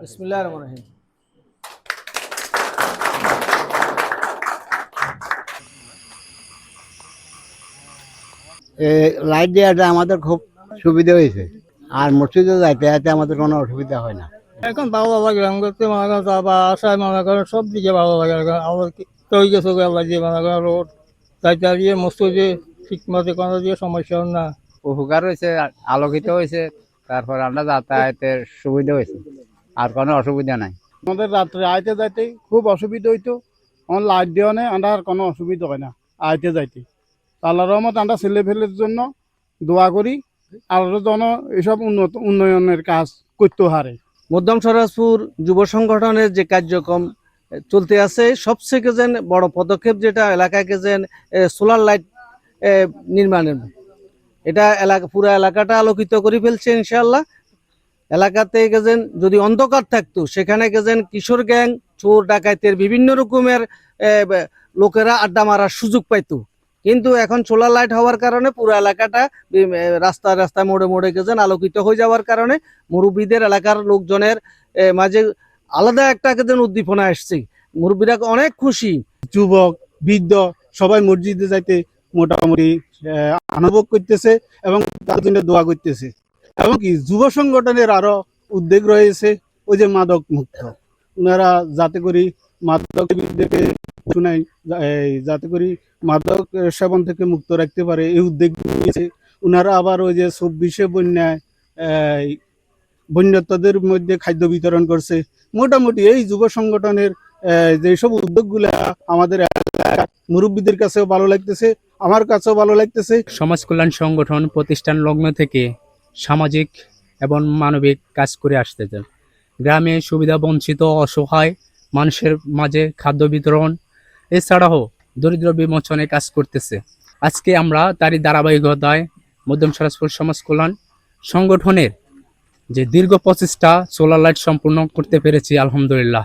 বিসমিল্লাহির রহমানির রহিম। লাইট দেওয়াটা আমাদের খুব সুবিধা হয়েছে, আর মসজিদে যাইতে যাইতে আমাদের কোনো অসুবিধা হয় না। এখন ভালো লাগে রঙ করতে মনে করেন বা আশায় মনে করেন সব দিকে ভালো লাগে আমার তৈরি গেছে আল্লাহ দিয়ে মনে করেন রোড যাইতে দিয়ে মসজিদে ঠিক মতো কোনো দিয়ে সমস্যা না। উপকার হয়েছে, আলোকিত হয়েছে, তারপর আমরা যাতায়াতের সুবিধা হয়েছে, আর কোনো অসুবিধা নাই। আমাদের রাত্রে আইতে যাইতে খুব অসুবিধা হইতো, আমার লাইট দেওয়া নেই, আমরা আর কোনো অসুবিধা হয় না আইতে যাইতে। আল্লাহর রহমত আমরা ছেলে ফেলের জন্য দোয়া করি, আল্লাহর জন্য এসব উন্নয়নের কাজ করতে হারে। মধ্যম সরাজপুর যুব সংগঠনের যে কার্যক্রম চলতে আছে, সবথেকে যেন বড় পদক্ষেপ যেটা এলাকাকে যেন সোলার লাইট নির্মাণের, এটা এলাকা পুরো এলাকাটা আলোকিত করে ফেলছে ইনশাআল্লাহ। এলাকাতে গেছেন যদি অন্ধকার থাকতো, সেখানে গেছেন কিশোর গ্যাং, চোর ডাকাতের বিভিন্ন রকমের লোকেরা আড্ডা মারার সুযোগ পাইতো। কিন্তু এখন সোলার লাইট হওয়ার কারণে পুরো এলাকাটা রাস্তায় রাস্তায় মোড়ে মোড়ে গেছেন আলোকিত হয়ে যাওয়ার কারণে মুরব্বীদের এলাকার লোকজনের মাঝে আলাদা একটা গেছেন উদ্দীপনা আসছে। মুরব্বীরা অনেক খুশি। যুবক বৃদ্ধ সবাই মসজিদে যাইতে মোটামুটি অনুভব করতেছে এবং তার জন্য দোয়া করতেছে। এবং কি যুব সংগঠনের আরো উদ্যোগ রয়েছে, ওই যে মাদক মুক্ত, ওনারা যাতে করি মাদক শুনাই যাতে করি মাদক সেবন থেকে মুক্ত রাখতে পারে, এই উদ্যোগ নিয়েছে ওনারা। আবার ওই যে 24শে বন্যায় বন্যার্তদের মধ্যে খাদ্য বিতরণ করছে। মোটামুটি এই যুব সংগঠনের যেসব উদ্যোগগুলা আমাদের মুরব্বীদের কাছেও ভালো লাগতেছে, আমার কাছেও ভালো লাগতেছে। সমাজ কল্যাণ সংগঠন প্রতিষ্ঠান লগ্ন থেকে সামাজিক এবং মানবিক কাজ করে আসতেছে। গ্রামে সুবিধা বঞ্চিত অসহায় মানুষের মাঝে খাদ্য বিতরণ, এছাড়াও দরিদ্র বিমোচনে কাজ করতেছে। আজকে আমরা তারই ধারাবাহিকতায় মধ্যম সরাজপুর সমাজ কল্যাণ সংগঠনের যে দীর্ঘ প্রচেষ্টা সোলার লাইট সম্পূর্ণ করতে পেরেছি, আলহামদুলিল্লাহ।